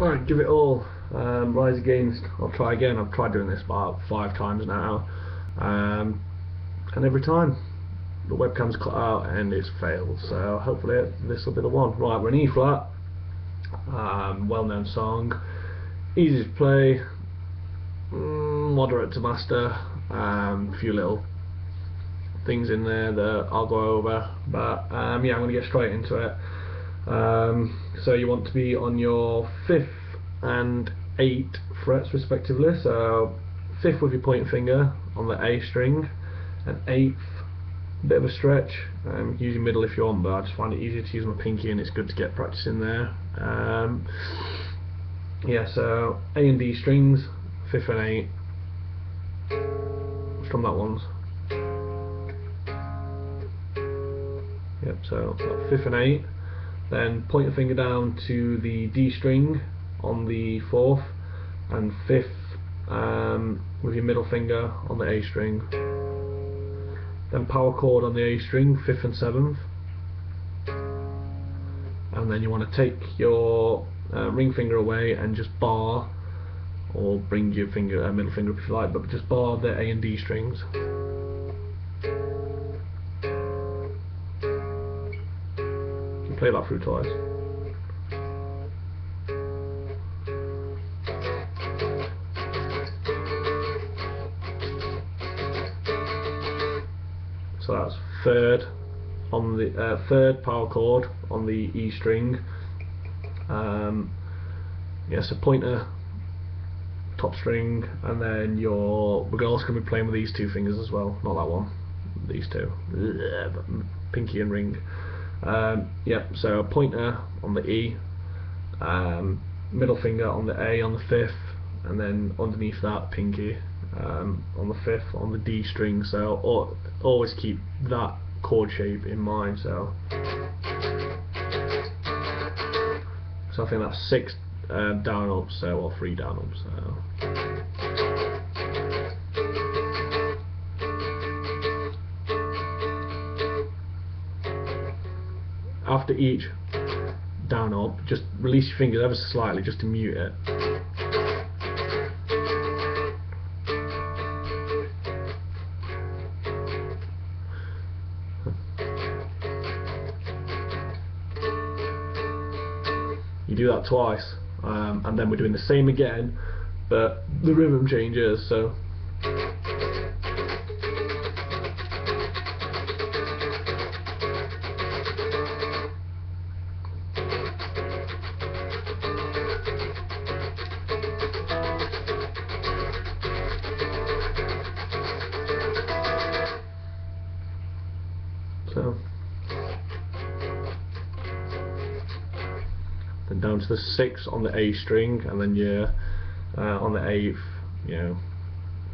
Alright, give it all. Rise against. I'll try again. I've tried doing this about 5 times now, and every time the webcam's cut out and it's failed. So hopefully this will be the one. Right, we're in E flat. Well-known song, easy to play, moderate to master. A few little things in there that I'll go over, but yeah, I'm going to get straight into it. So you want to be on your 5th and 8th frets respectively, so 5th with your pointer finger on the A string, and 8th, bit of a stretch, use your middle if you want, but I just find it easier to use my pinky and it's good to get practice in there. Yeah, so A and D strings, 5th and 8th, strum that once. Yep, so 5th and 8th. Then point your finger down to the D string on the 4th, and 5th with your middle finger on the A string. Then power chord on the A string, 5th and 7th. And then you want to take your ring finger away and just bar, or bring your finger, middle finger up if you like, but just bar the A and D strings. Play that through twice. So that's 3rd on the 3rd power chord on the E string. Yeah, so pointer, top string, and then we're also going to be playing with these 2 fingers as well, not that one, these 2, pinky and ring. Yep, so pointer on the E, middle finger on the A on the 5th, and then underneath that pinky on the 5th on the D string. So always keep that chord shape in mind. So I think that's 6 down up, or 3 down up. So. After each down up, just release your fingers ever so slightly just to mute it. You do that twice, and then we're doing the same again, but the rhythm changes. So. Then down to the 6th on the A string, and then you're on the 8th,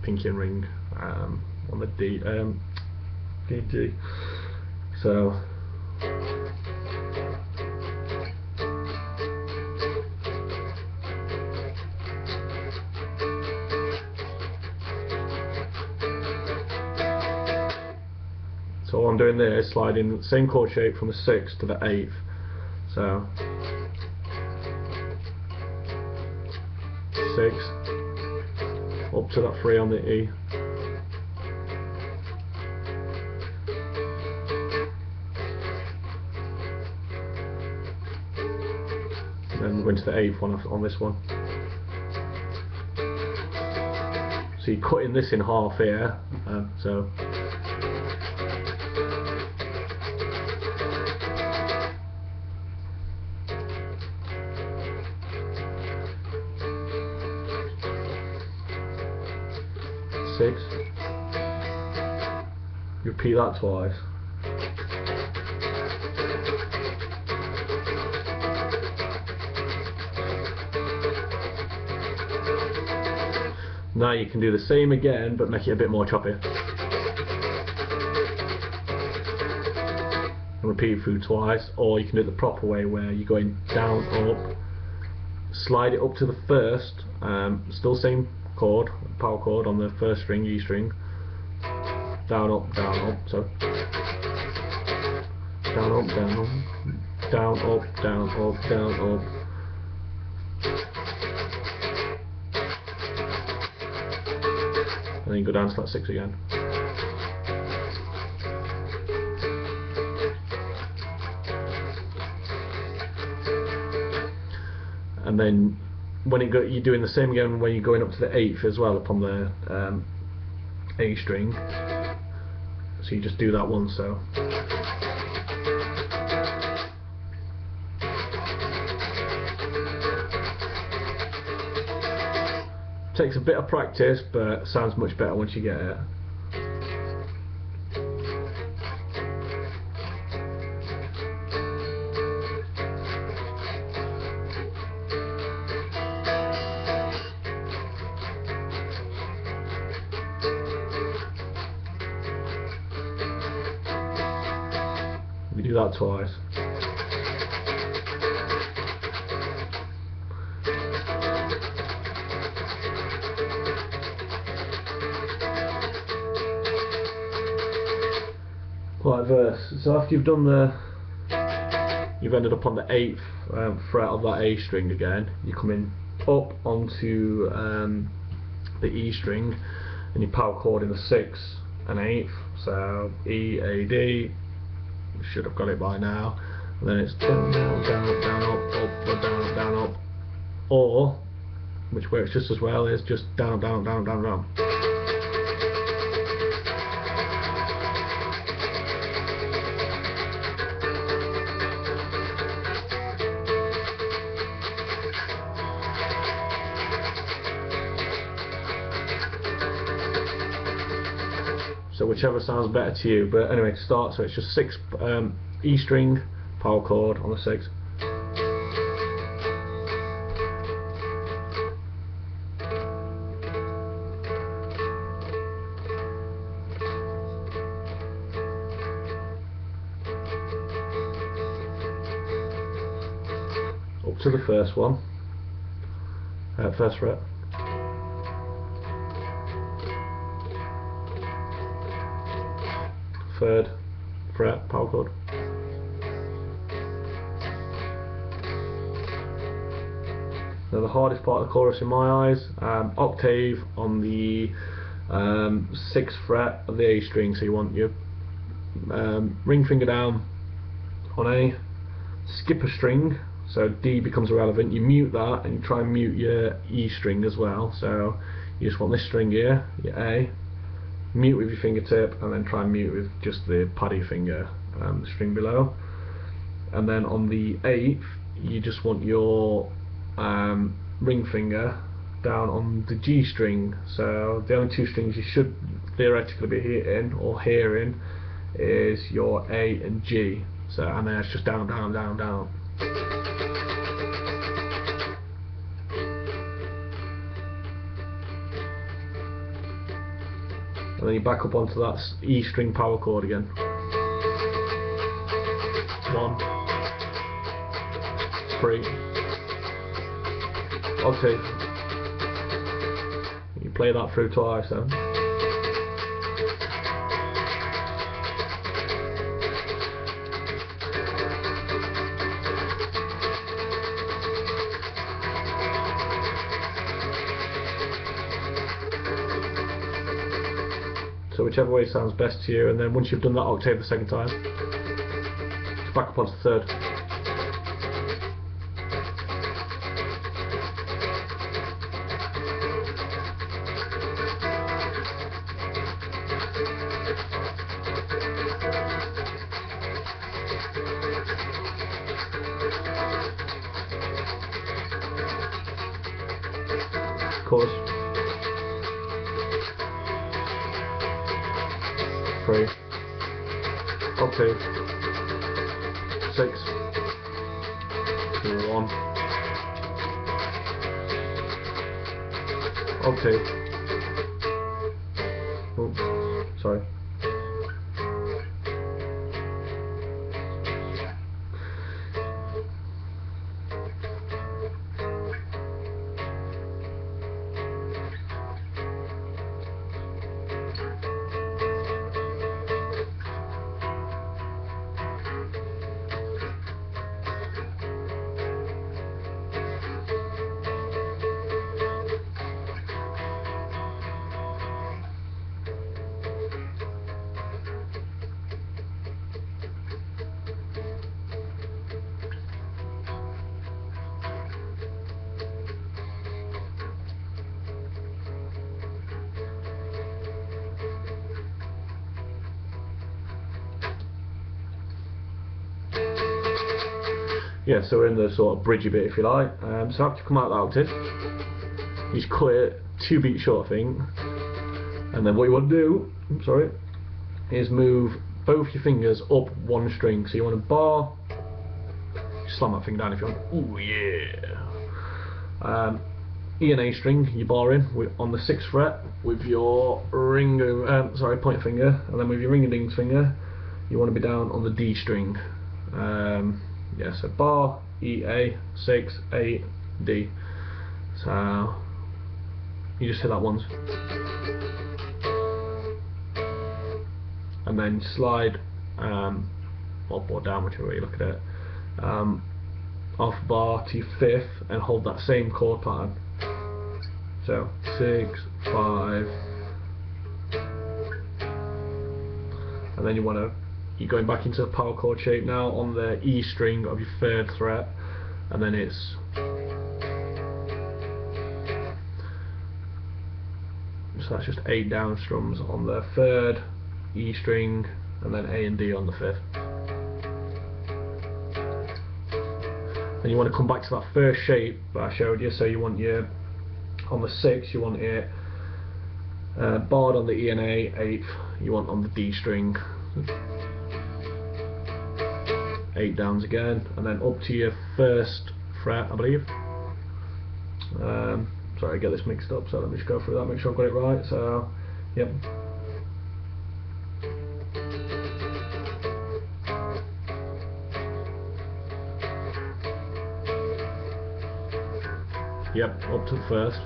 pinky and ring on the D, D. So. So all I'm doing there is sliding the same chord shape from the 6th to the 8th. So 6 up to that 3 on the E. And then we're going to the 8th one on this one. So you're cutting this in half here. So. Six. Repeat that twice. Now you can do the same again, but make it a bit more choppy. And repeat it through twice, or you can do it the proper way where you're going down, up, slide it up to the 1st, still same chord, power chord on the 1st string, E string, down up, so down up, down up, down up, down up, down up, then you go down to that 6 again. And then when you're doing the same again when you're going up to the 8th as well upon the A string. So you just do that once. So. Takes a bit of practice, but sounds much better once you get it. We do that twice. Like verse. So after you've done you've ended up on the 8th fret of that A string again. You're coming up onto the E string, and you power chord in the 6th and 8th. So E, A, D. You should have got it by now. And then it's down, down, down, down, up, down, down, up. Or, which works just as well, is just down, down, down, down, down. So whichever sounds better to you, but anyway, to start, so it's just 6 E string, power chord on the 6. Up to the first one, first fret. Third fret, power chord. Now the hardest part of the chorus in my eyes, octave on the 6th fret of the A string, so you want your ring finger down on A, skip a string, so D becomes irrelevant, you mute that and you try and mute your E string as well, so you just want this string here, your A, mute with your fingertip, and then try and mute with just the paddy finger, the string below. And then on the 8th, you just want your ring finger down on the G string. So the only 2 strings you should theoretically be hitting or hearing is your A and G. So, and then it's just down, down, down, down. And then you back up onto that E string power chord again. 1, 3, octave. You play that through twice then. So whichever way sounds best to you, and then once you've done that octave the 2nd time, just back up onto the 3rd. Chorus. 3, octave, 6, 1, octave, oh, sorry, Yeah, so we're in the sort of bridgey bit, if you like. So after you come out of the octave, you just cut it 2 beats short, I think. And then what you want to do, is move both your fingers up 1 string. So you want to bar, slam that finger down if you want. Ooh yeah. E and A string, you bar in on the 6th fret with your pointer finger, and then with your ring-a-dings finger, you want to be down on the D string. Yeah, so bar, E, A, 6, A, D. So you just hit that once, and then slide up or down, whichever way you look at it, off bar to your 5th, and hold that same chord pattern. So 6, 5, and then you're going back into the power chord shape now on the E string of your 3rd fret, and then it's so that's just 8 down strums on the 3rd E string, and then A and D on the 5th. Then you want to come back to that first shape that I showed you. So you want your, on the 6th, you want it barred on the E and A, 8th you want on the D string, 8 downs again, and then up to your 1st fret, I believe. Sorry, I get this mixed up, so let me just go through that, make sure I've got it right. So, yep. Yep, up to the 1st.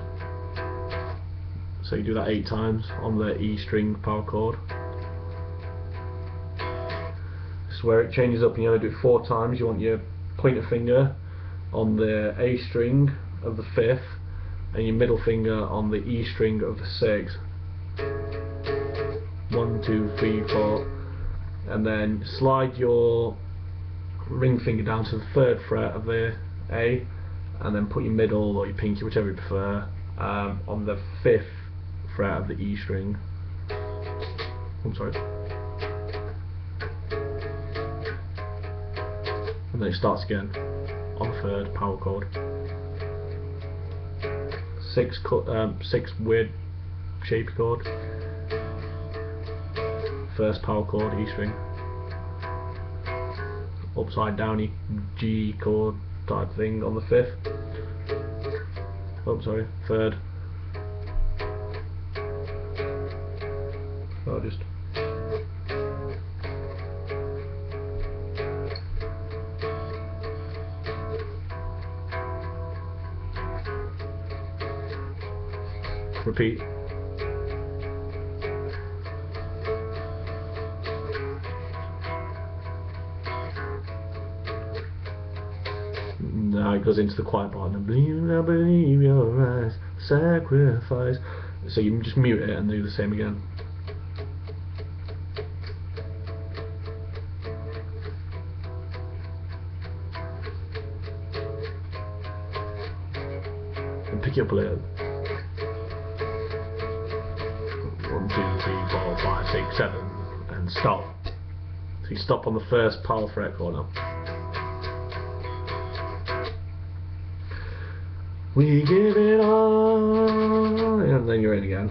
So you do that 8 times on the E string power chord. This is where it changes up, and you only do it 4 times. You want your pointer finger on the A string of the 5th, and your middle finger on the E string of the 6th. 1, 2, 3, 4, and then slide your ring finger down to the 3rd fret of the A, and then put your middle or your pinky, whichever you prefer, on the 5th fret of the E string. I'm sorry. And then it starts again on the 3rd power chord. 6 weird shaped chord. 1st power chord, E string. Upside downy G chord type thing on the 5th. Oh, sorry, 3rd. So I'll just repeat. Now it goes into the quiet part. I believe your eyes, sacrifice. So you just mute it and do the same again. And pick it up a little. 1, 2, 3, 4, 5, 6, 7, and stop. So you stop on the 1st power fret chord now. We give it all, and then you're in again.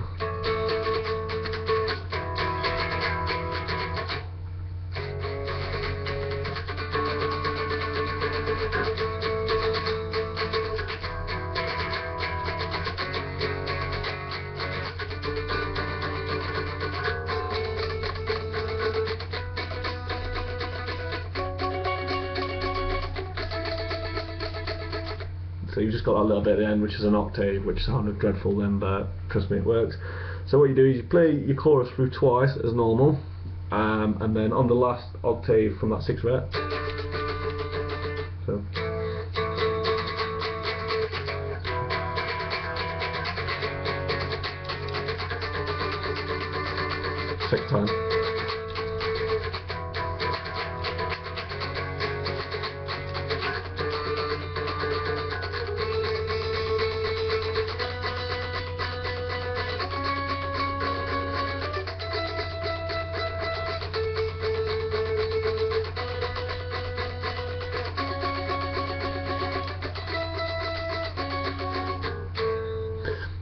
So you've just got that little bit at the end, which is an octave, which sounded dreadful then, but trust me, it works. So what you do is you play your chorus through twice as normal, and then on the last octave from that 6th fret. So. Second time.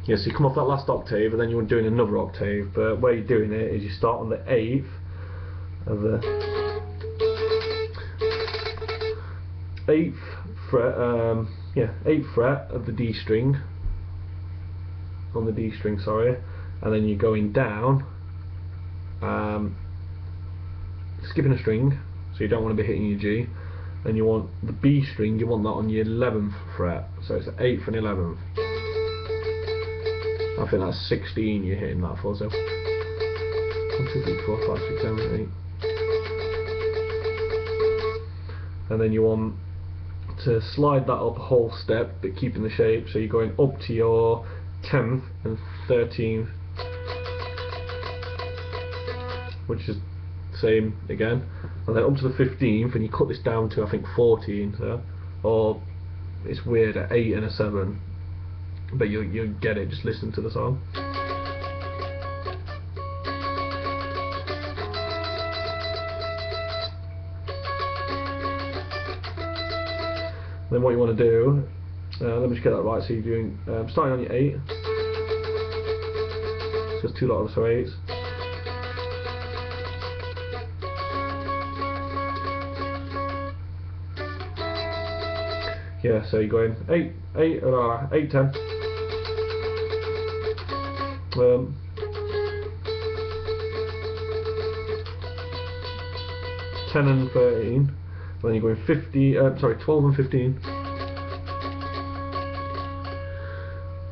Yeah, so you come off that last octave and then you're doing another octave, but where you're doing it is you start on the 8th of the 8th fret, 8th fret of the D string, on the D string, sorry, and then you're going down, skipping a string, so you don't want to be hitting your G, and you want the B string, you want that on your 11th fret, so it's the 8th and 11th. I think that's 16 you're hitting that for, so 1, 2, 3, 4, 5, 6, 7, 8. And then you want to slide that up a whole step but keeping the shape, so you're going up to your 10th and 13th, which is the same again, and then up to the 15th, and you cut this down to I think 14, so, or it's weird at 8 and a 7, but you'll get it, just listen to the song. Then what you want to do, let me just get that right, so you're doing, starting on your 8, so it's 2 letters, so 8s. Yeah, so you're going 8, 8, 8, 10. 10 and 13. Then you're going 12 and 15,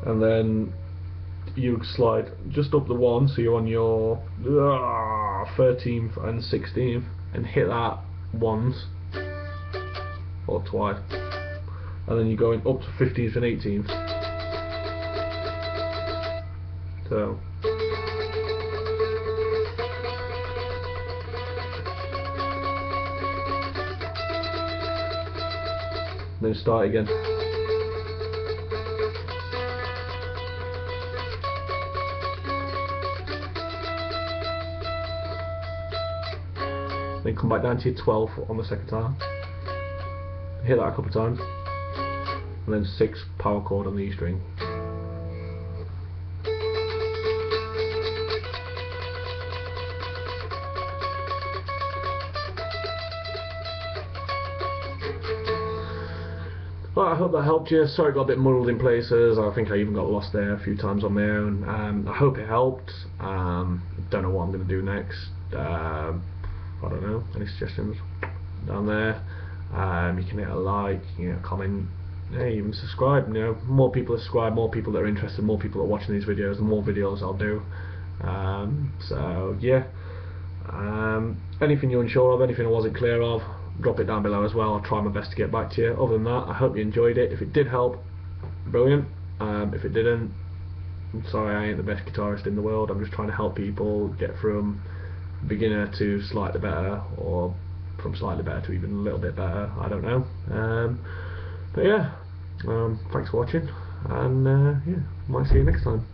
and then you slide just up the 1, so you're on your 13th and 16th, and hit that once or twice, and then you're going up to 15th and 18th. So. Then start again. Then come back down to your 12 on the second time. Hit that a couple of times. And then 6 power chord on the E string. Well, I hope that helped you. Sorry it got a bit muddled in places. I think I even got lost there a few times on my own. I hope it helped. Don't know what I'm going to do next. I don't know. Any suggestions down there? You can hit a like, you know, comment, hey, even subscribe. You know, more people subscribe, more people that are interested, more people that are watching these videos, the more videos I'll do. So yeah. Anything you're unsure of, anything I wasn't clear of, drop it down below as well. I'll try my best to get back to you. Other than that, I hope you enjoyed it. If it did help, brilliant. If it didn't, I'm sorry, I ain't the best guitarist in the world. I'm just trying to help people get from beginner to slightly better, or from slightly better to even a little bit better. I don't know. But yeah, thanks for watching, and yeah, might see you next time.